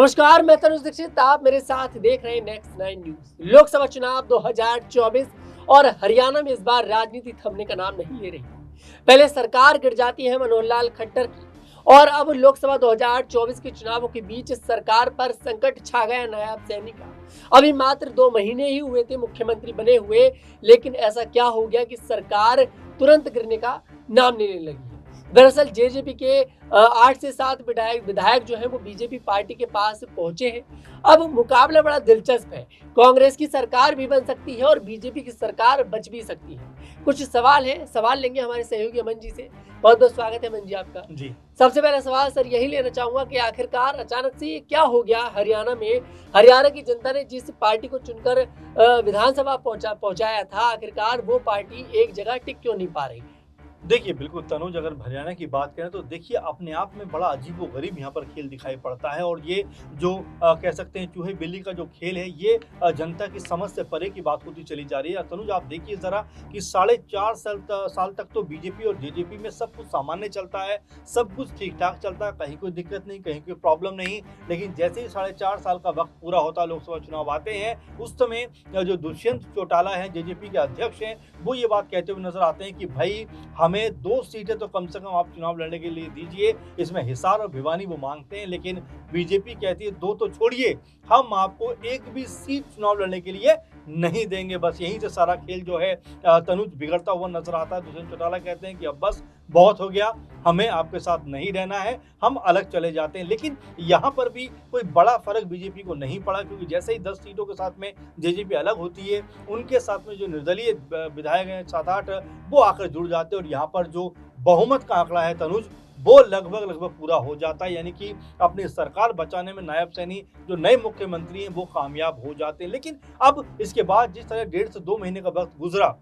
नमस्कार, मैं तनुज दीक्षित। आप मेरे साथ देख रहे हैं नेक्स्ट 9 न्यूज। लोकसभा चुनाव 2024 और हरियाणा में इस बार राजनीति थमने का नाम नहीं ले रही। पहले सरकार गिर जाती है मनोहर लाल खट्टर की, और अब लोकसभा 2024 के चुनावों के बीच सरकार पर संकट छा गया नायब सैनी का। अभी मात्र 2 महीने ही हुए थे मुख्यमंत्री बने हुए, लेकिन ऐसा क्या हो गया कि सरकार तुरंत गिरने का नाम नहीं लेने लगी। दरअसल जेजेपी के 8 से 7 विधायक जो है वो बीजेपी पार्टी के पास पहुंचे हैं। अब मुकाबला बड़ा दिलचस्प है। कांग्रेस की सरकार भी बन सकती है और बीजेपी की सरकार बच भी सकती है। कुछ सवाल लेंगे हमारे सहयोगी अमन जी से। बहुत बहुत स्वागत है अमन जी आपका। जी। सबसे पहला सवाल सर यही लेना चाहूंगा कि आखिरकार अचानक से ये क्या हो गया हरियाणा में। हरियाणा की जनता ने जिस पार्टी को चुनकर विधानसभा पहुंचाया था, आखिरकार वो पार्टी एक जगह टिक क्यों नहीं पा रही? देखिए, बिल्कुल तनुज, अगर हरियाणा की बात करें तो देखिए अपने आप में बड़ा अजीबो-गरीब यहाँ पर खेल दिखाई पड़ता है। और ये जो कह सकते हैं चूहे-बिल्ली का जो खेल है, ये जनता की समझ से परे की बात होती चली जा रही है। तनुज, आप देखिए ज़रा कि साढ़े 4 साल तक तो बीजेपी और जेजेपी में सब कुछ सामान्य चलता है, सब कुछ ठीक-ठाक चलता है, कहीं कोई दिक्कत नहीं, कहीं कोई प्रॉब्लम नहीं। लेकिन जैसे ही साढ़े 4 साल का वक़्त पूरा होता है, लोकसभा चुनाव आते हैं, उस समय जो दुष्यंत चौटाला हैं, जेजेपी के अध्यक्ष हैं, वो ये बात कहते हुए नज़र आते हैं कि भई हमें 2 सीटें तो कम से कम आप चुनाव लड़ने के लिए दीजिए। इसमें हिसार और भिवानी वो मांगते हैं, लेकिन बीजेपी कहती है 2 तो छोड़िए, हम आपको एक भी सीट चुनाव लड़ने के लिए नहीं देंगे। बस यहीं से सारा खेल जो है तनुज बिगड़ता हुआ नजर आता है। दुष्यंत चौटाला कहते हैं कि अब बस बहुत हो गया, हमें आपके साथ नहीं रहना है, हम अलग चले जाते हैं। लेकिन यहाँ पर भी कोई बड़ा फर्क बीजेपी को नहीं पड़ा, क्योंकि जैसे ही 10 सीटों के साथ में जेजेपी अलग होती है, उनके साथ में जो निर्दलीय विधायक हैं 7-8, वो आकर जुड़ जाते हैं। और यहाँ पर जो बहुमत का आंकड़ा है तनुज, वो लगभग पूरा हो जाता है। यानी कि अपनी सरकार बचाने में नायब सैनी जो नए मुख्यमंत्री हैं वो कामयाब हो जाते हैं। लेकिन अब इसके बाद जिस तरह 1.5 से 2 महीने का वक्त गुजरा,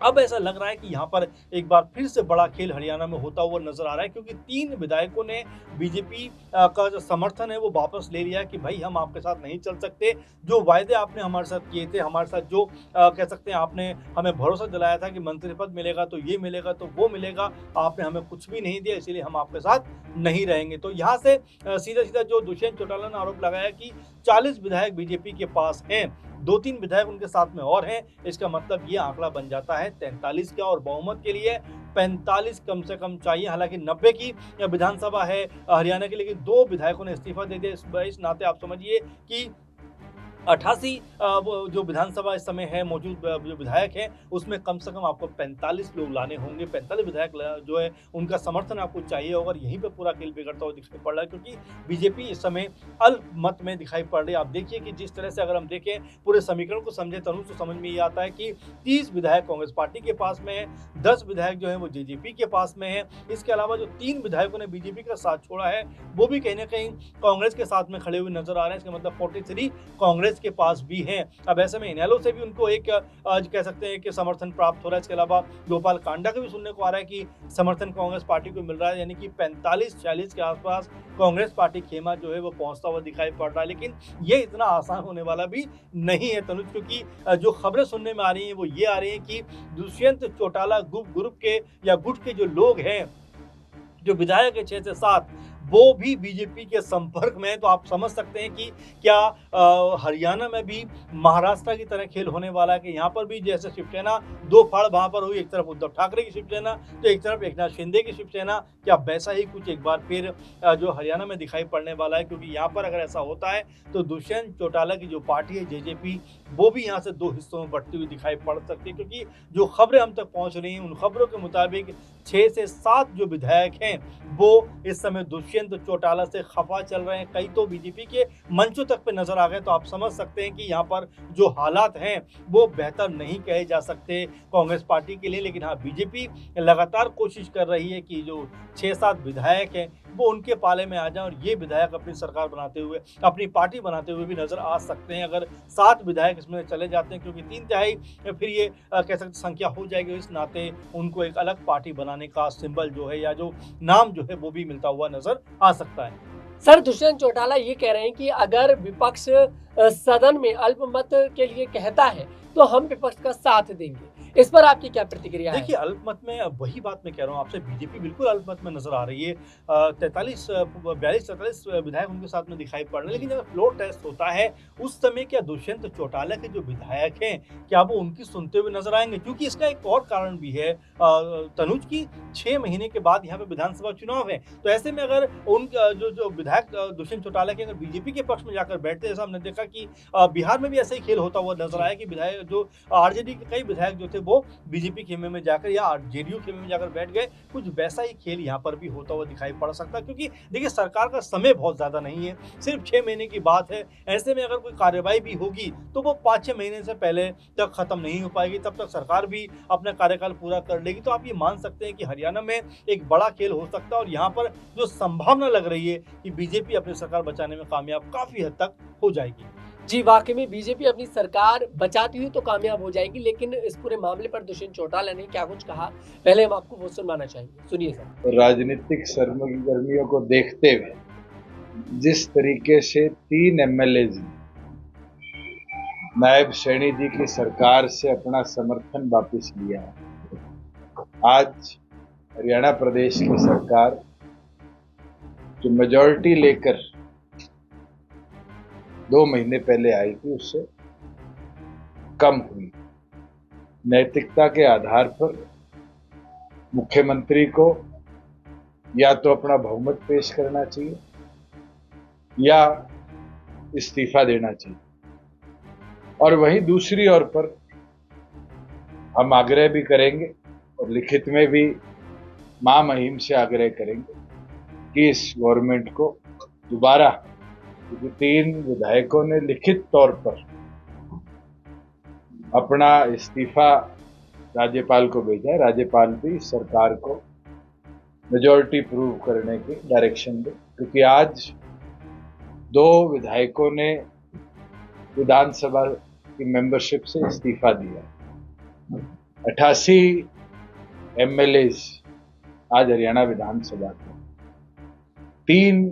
अब ऐसा लग रहा है कि यहाँ पर एक बार फिर से बड़ा खेल हरियाणा में होता हुआ नजर आ रहा है, क्योंकि 3 विधायकों ने बीजेपी का जो समर्थन है वो वापस ले लिया कि भाई हम आपके साथ नहीं चल सकते। जो वायदे आपने हमारे साथ किए थे, हमारे साथ जो कह सकते हैं आपने हमें भरोसा दिलाया था कि मंत्री पद मिलेगा तो ये मिलेगा तो वो मिलेगा, आपने हमें कुछ भी नहीं दिया, इसीलिए हम आपके साथ नहीं रहेंगे। तो यहाँ से सीधा जो दुष्यंत चौटाला ने आरोप लगाया कि 40 विधायक बीजेपी के पास हैं, 2-3 विधायक उनके साथ में और हैं। इसका मतलब ये आंकड़ा बन जाता है 43 का, और बहुमत के लिए 45 कम से कम चाहिए। हालांकि 90 की विधानसभा है हरियाणा की, लेकिन 2 विधायकों ने इस्तीफा दे दिया। इस नाते आप समझिए कि 88 वो जो विधानसभा इस समय है मौजूद जो विधायक हैं, उसमें कम से कम आपको 45 लोग लाने होंगे। 45 विधायक जो है उनका समर्थन आपको चाहिए होगा। और यहीं पे पूरा खेल बिगड़ता हुआ दिखाई पड़ रहा है, क्योंकि बीजेपी इस समय अल्पमत में दिखाई पड़ रही है। आप देखिए कि जिस तरह से अगर हम देखें पूरे समीकरण को समझे तनुज, तो समझ में ये आता है कि 30 विधायक कांग्रेस पार्टी के पास में है, 10 विधायक जो है वो जेजेपी के पास में है। इसके अलावा जो 3 विधायकों ने बीजेपी का साथ छोड़ा है, वो भी कहीं ना कहीं कांग्रेस के साथ में खड़े हुए नजर आ रहे हैं। इसका मतलब 43 कांग्रेस के पास भी हैं। अब ऐसे में इनेलो से भी उनको एक आज कह सकते हैं कि समर्थन प्राप्त हो रहा है। इसके अलावा गोपाल कांडा का भी सुनने को आ रहा है कि समर्थन कांग्रेस पार्टी को मिल रहा है। यानी कि 45-46 के आसपास कांग्रेस पार्टी खेमा जो है वो पहुंचता हुआ दिखाई पड़ रहा है। लेकिन ये इतना आसान होने वाला भी नहीं है तनुज, क्योंकि जो खबरें सुनने में आ रही हैं वो ये आ रही है कि दुष्यंत चौटाला ग्रुप के या गुट के जो लोग हैं, जो विधायक है 6 से 7, वो भी बीजेपी के संपर्क में है। तो आप समझ सकते हैं कि क्या हरियाणा में भी महाराष्ट्र की तरह खेल होने वाला है, कि यहाँ पर भी जैसे शिवसेना 2 फाड़ वहां पर हुई, एक तरफ उद्धव ठाकरे की शिवसेना तो एक तरफ एकनाथ शिंदे की शिवसेना, क्या वैसा ही कुछ एक बार फिर जो हरियाणा में दिखाई पड़ने वाला है? क्योंकि यहाँ पर अगर ऐसा होता है तो दुष्यंत चौटाला की जो पार्टी है जेजेपी, वो भी यहाँ से 2 हिस्सों में बढ़ती हुई दिखाई पड़ सकती है। क्योंकि जो खबरें हम तक पहुंच रही हैं, उन खबरों के मुताबिक 6 से 7 जो विधायक हैं वो इस समय दुष्यंत चौटाला से खफा चल रहे हैं। कई तो बीजेपी के मंचों तक पे नजर आ गए। तो आप समझ सकते हैं कि यहाँ पर जो हालात हैं वो बेहतर नहीं कहे जा सकते कांग्रेस पार्टी के लिए। लेकिन हाँ, बीजेपी लगातार कोशिश कर रही है कि जो 6-7 विधायक हैं वो उनके पाले में आ जाएं, और ये विधायक अपनी सरकार बनाते हुए, अपनी पार्टी बनाते हुए भी नजर आ सकते हैं अगर 7 विधायक इसमें चले जाते हैं। क्योंकि 3/3 फिर ये कह सकते संख्या हो जाएगी। इस नाते उनको एक अलग पार्टी बनाने का सिंबल जो है या जो नाम जो है वो भी मिलता हुआ नजर आ सकता है। सर, दुष्यंत चौटाला ये कह रहे हैं कि अगर विपक्ष सदन में अल्पमत के लिए कहता है तो हम विपक्ष का साथ देंगे, इस पर आपकी क्या प्रतिक्रिया है? देखिए, अल्पमत में वही बात मैं कह रहा हूँ आपसे, बीजेपी बिल्कुल अल्पमत में नज़र आ रही है। 42-43 विधायक उनके साथ में दिखाई पड़ रहे हैं, लेकिन जब फ्लोर टेस्ट होता है, उस समय क्या दुष्यंत चौटाला के जो विधायक हैं, क्या वो उनकी सुनते हुए नज़र आएँगे? क्योंकि इसका एक और कारण भी है तनुज की 6 महीने के बाद यहाँ पे विधानसभा चुनाव है। तो ऐसे में अगर उन जो विधायक दुष्यंत चौटाला के अगर बीजेपी के पक्ष में जाकर बैठते हैं, जैसा हमने देखा कि बिहार में भी ऐसा ही खेल होता हुआ नज़र जी। आया कि विधायक जो आरजेडी के कई विधायक जो थे वो बीजेपी खेमे में जाकर या जेडीयू खेमे में जाकर बैठ गए। कुछ वैसा ही खेल यहाँ पर भी होता हुआ दिखाई पड़ सकता है, क्योंकि देखिए सरकार का समय बहुत ज़्यादा नहीं है, सिर्फ 6 महीने की बात है। ऐसे में अगर कोई कार्रवाई भी होगी तो वो 5-6 महीने से पहले तक खत्म नहीं हो पाएगी, तब तक सरकार भी अपना कार्यकाल पूरा कर लेगी। तो आप ये मान सकते हैं कि हरियाणा में एक बड़ा खेल हो सकता है, और यहाँ पर जो संभावना लग रही है कि बीजेपी अपनी सरकार बचाने में कामयाब काफ़ी हद तक हो जाएगी। जी, वाक़ई में बीजेपी अपनी सरकार बचाती हुई तो कामयाब हो जाएगी, लेकिन इस पूरे मामले पर दुष्यंत चौटाला ने क्या कुछ कहा, पहले हम आपको वो सुनवाना चाहेंगे। सुनिए सर। राजनीतिक सरगर्मियों को देखते हुए जिस तरीके से 3 एमएलएज नायब सैनी जी की सरकार से अपना समर्थन वापस लिया है, आज हरियाणा प्रदेश की सरकार जो मेजॉरिटी लेकर 2 महीने पहले आई थी उससे कम हुई। नैतिकता के आधार पर मुख्यमंत्री को या तो अपना बहुमत पेश करना चाहिए या इस्तीफा देना चाहिए। और वहीं दूसरी ओर पर हम आग्रह भी करेंगे और लिखित में भी महामहिम से आग्रह करेंगे कि इस गवर्नमेंट को दोबारा, क्योंकि 3 विधायकों ने लिखित तौर पर अपना इस्तीफा राज्यपाल को भेजा है, राज्यपाल भी सरकार को मेजॉरिटी प्रूव करने की डायरेक्शन दे, क्योंकि आज 2 विधायकों ने विधानसभा की मेंबरशिप से इस्तीफा दिया। 88 एमएलए आज हरियाणा विधानसभा के 3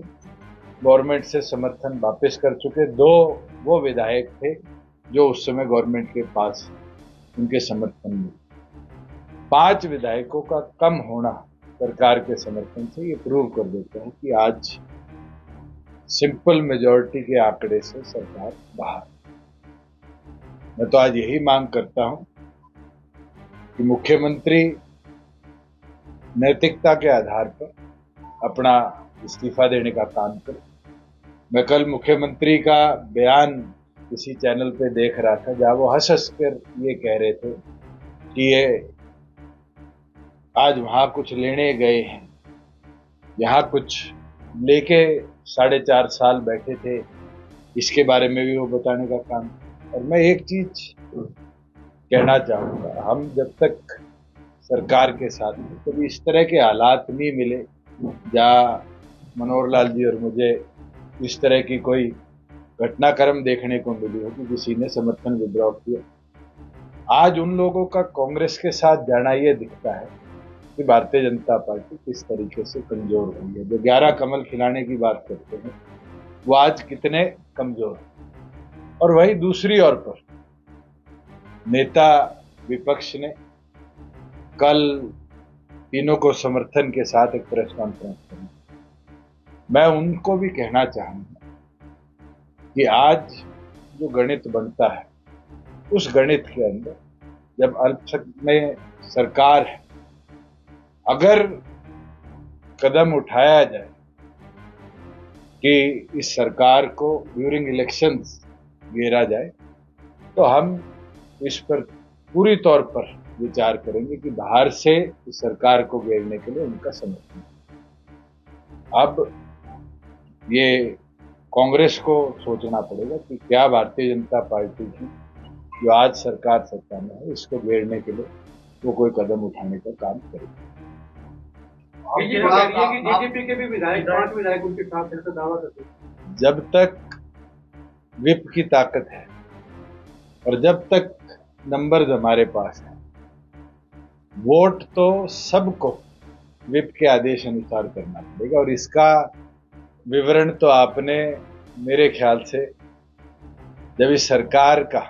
गवर्नमेंट से समर्थन वापस कर चुके, 2 वो विधायक थे जो उस समय गवर्नमेंट के पास उनके समर्थन में। 5 विधायकों का कम होना सरकार के समर्थन से ये प्रूव कर देता है कि आज सिंपल मेजॉरिटी के आंकड़े से सरकार बाहर। मैं तो आज यही मांग करता हूं कि मुख्यमंत्री नैतिकता के आधार पर अपना इस्तीफा देने का काम करे। मैं कल मुख्यमंत्री का बयान किसी चैनल पे देख रहा था जहां वो हंस कर ये कह रहे थे कि ये आज वहां कुछ लेने गए हैं, यहाँ कुछ लेके 4.5 साल बैठे थे, इसके बारे में भी वो बताने का काम। और मैं एक चीज कहना चाहूंगा, हम जब तक सरकार के साथ में कभी इस तरह के हालात नहीं मिले जहाँ मनोहर लाल जी और मुझे इस तरह की कोई घटनाक्रम देखने को मिली हो कि किसी ने समर्थन विड्रॉ किया। आज उन लोगों का कांग्रेस के साथ जाना ये दिखता है कि भारतीय जनता पार्टी किस तरीके से कमजोर हुई है। जो 11 कमल खिलाने की बात करते हैं वो आज कितने कमजोर हैं। और वही दूसरी ओर पर नेता विपक्ष ने कल तीनों को समर्थन के साथ एक प्रेस कॉन्फ्रेंस करी। मैं उनको भी कहना चाहूंगा कि आज जो गणित बनता है उस गणित के अंदर जब अल्पसंख्यक में सरकार है, अगर कदम उठाया जाए कि इस सरकार को ड्यूरिंग इलेक्शंस घेरा जाए तो हम इस पर पूरी तौर पर विचार करेंगे कि बाहर से इस सरकार को घेरने के लिए उनका समर्थन। अब ये कांग्रेस को सोचना पड़ेगा कि क्या भारतीय जनता पार्टी की जो आज सरकार सत्ता में है इसको घेरने के लिए वो कोई कदम उठाने का काम करेगा। बीजेपी के भी विधायक 5 विधायक उनके साथ ऐसा दावा करते हैं। जब तक विप की ताकत है और जब तक नंबर्स हमारे पास है, वोट तो सबको विप के आदेश अनुसार करना पड़ेगा। और इसका विवरण तो आपने मेरे ख्याल से जब इस सरकार का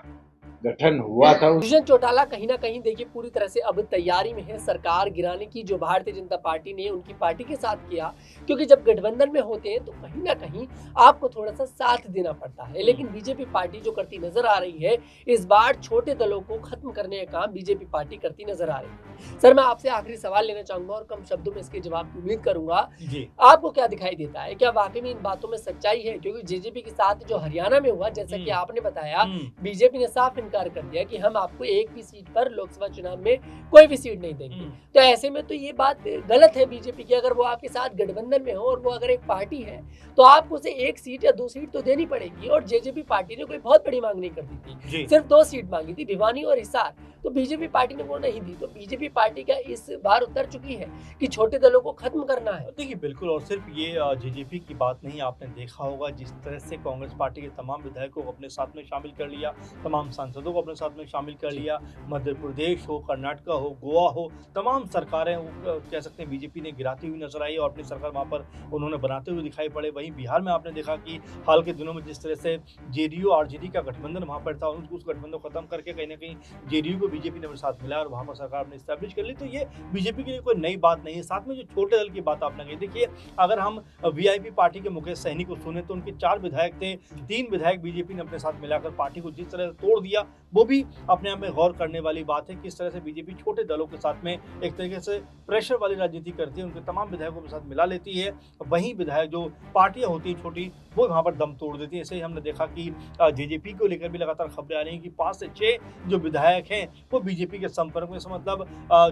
गठन हुआ था दुष्यंत चौटाला कहीं ना कहीं देखिए पूरी तरह से अब तैयारी में है सरकार गिराने की, जो भारतीय जनता पार्टी ने उनकी पार्टी के साथ किया, क्योंकि जब गठबंधन में होते हैं तो कहीं ना कहीं आपको थोड़ा सा साथ देना पड़ता है। लेकिन बीजेपी पार्टी जो करती नजर आ रही है, इस बार छोटे दलों को खत्म करने का काम बीजेपी पार्टी करती नजर आ रही है। सर, मैं आपसे आखिरी सवाल लेना चाहूंगा और कम शब्दों में इसके जवाब की उम्मीद करूंगा। जी आपको क्या दिखाई देता है, क्या वाकई में इन बातों में सच्चाई है? क्योंकि जेजेपी के साथ जो हरियाणा में हुआ, जैसा कि आपने बताया, बीजेपी ने साफ इनकार कर दिया कि हम आपको एक भी सीट पर लोकसभा चुनाव में कोई भी सीट नहीं देंगे। तो ऐसे में तो ये बात गलत है बीजेपी की। अगर वो आपके साथ गठबंधन में हो और वो अगर एक पार्टी है तो आपको उसे एक सीट या 2 सीट तो देनी पड़ेगी। और जेजेपी पार्टी ने कोई बहुत बड़ी मांग नहीं कर दी थी, सिर्फ 2 सीट मांगी थी, भिवानी और हिसार। तो बीजेपी पार्टी ने वो नहीं दी। तो बीजेपी पार्टी का इस बार उतर चुकी है कि छोटे दलों को खत्म करना है। देखिए बिल्कुल, और सिर्फ ये जेजेपी की बात नहीं, आपने देखा होगा जिस तरह से कांग्रेस पार्टी के तमाम विधायकों को अपने साथ में शामिल कर लिया, तमाम सांसदों को अपने साथ में शामिल कर लिया। मध्य प्रदेश हो, कर्नाटक हो, गोवा हो, तमाम सरकारें कह सकते हैं बीजेपी ने गिराती हुई नजर आई और अपनी सरकार वहाँ पर उन्होंने बनाते हुए दिखाई पड़े। वहीं बिहार में आपने देखा कि हाल के दिनों में जिस तरह से जेडीयू आरजेडी का गठबंधन वहाँ पर था, उस गठबंधन को खत्म करके कहीं ना कहीं जेडीयू को बीजेपी ने अपने साथ मिला और वहाँ पर सरकार ने स्टैब्लिश कर ली। तो ये बीजेपी के लिए कोई नई बात नहीं है। साथ में जो छोटे दल की बात आपने कही, देखिए अगर हम वीआईपी पार्टी के मुकेश सहनी को सुने तो उनके 4 विधायक थे, 3 विधायक बीजेपी ने अपने साथ मिलाकर पार्टी को जिस तरह से तोड़ दिया, वो भी अपने आप में गौर करने वाली बात है। किस तरह से बीजेपी छोटे दलों के साथ में एक तरीके से प्रेशर वाली राजनीति करती है, उनके तमाम विधायकों के साथ मिला लेती है। वहीं विधायक जो पार्टियां होती हैं छोटी, वो वहाँ पर दम तोड़ देती है। ऐसे ही हमने देखा कि जेजेपी को लेकर भी लगातार खबरें आ रही हैं कि 5 से 6 जो विधायक हैं वो बीजेपी के संपर्क में। मतलब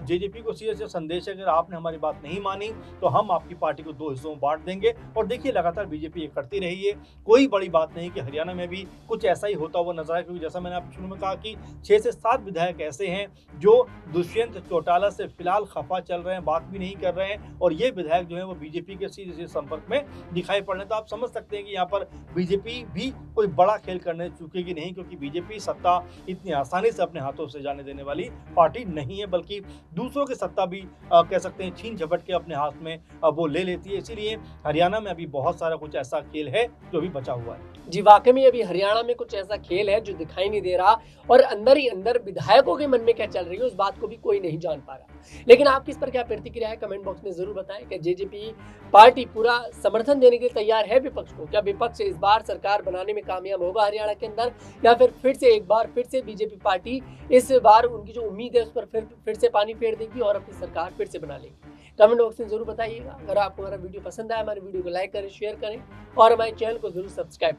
जेजेपी को सीधे संदेश है, अगर आपने हमारी बात नहीं मानी तो हम आपकी पार्टी को 2 हिस्सों में बांट देंगे। और देखिए लगातार बीजेपी ये करती रही है। कोई बड़ी बात नहीं कि हरियाणा में भी कुछ ऐसा ही होता हुआ नजर आए, क्योंकि जैसा मैंने आपको शुरू में कहा कि 6 से 7 विधायक ऐसे हैं जो दुष्यंत चौटाला से फिलहाल खफा चल रहे हैं, बात भी नहीं कर रहे हैं, और ये विधायक जो है वो बीजेपी के सीधे संपर्क में दिखाई पड़ रहे हैं। तो आप समझ सकते हैं कि यहाँ पर बीजेपी भी कोई बड़ा खेल करने चुकेगी नहीं, क्योंकि बीजेपी सत्ता इतनी आसानी से अपने हाथों से जाने देने वाली पार्टी नहीं है, बल्कि दूसरों की सत्ता भी कह सकते हैं छीन झपट के अपने हाथ में वो ले लेती है। इसीलिए हरियाणा में अभी बहुत सारा कुछ ऐसा खेल है जो अभी बचा हुआ है। जी वाकई में अभी हरियाणा में कुछ ऐसा खेल है जो दिखाई नहीं दे रहा, और अंदर ही अंदर विधायकों के मन में क्या चल रही है उस बात को भी कोई नहीं जान पा रहा। लेकिन आपकी इस पर क्या प्रतिक्रिया है, कमेंट बॉक्स में जरूर बताएं। कि जेजेपी पार्टी पूरा समर्थन देने के लिए तैयार है विपक्ष को? क्या विपक्ष इस बार सरकार बनाने में कामयाब होगा हरियाणा के अंदर, या फिर से एक बार फिर से बीजेपी पार्टी इस बार उनकी जो उम्मीद है उस पर फिर से पानी फेर देगी और अपनी सरकार फिर से बना लेगी? कमेंट बॉक्स में जरूर बताइएगा। अगर आपको हमारा वीडियो पसंद आया, हमारे वीडियो को लाइक करें, शेयर करें और हमारे चैनल को जरूर सब्सक्राइब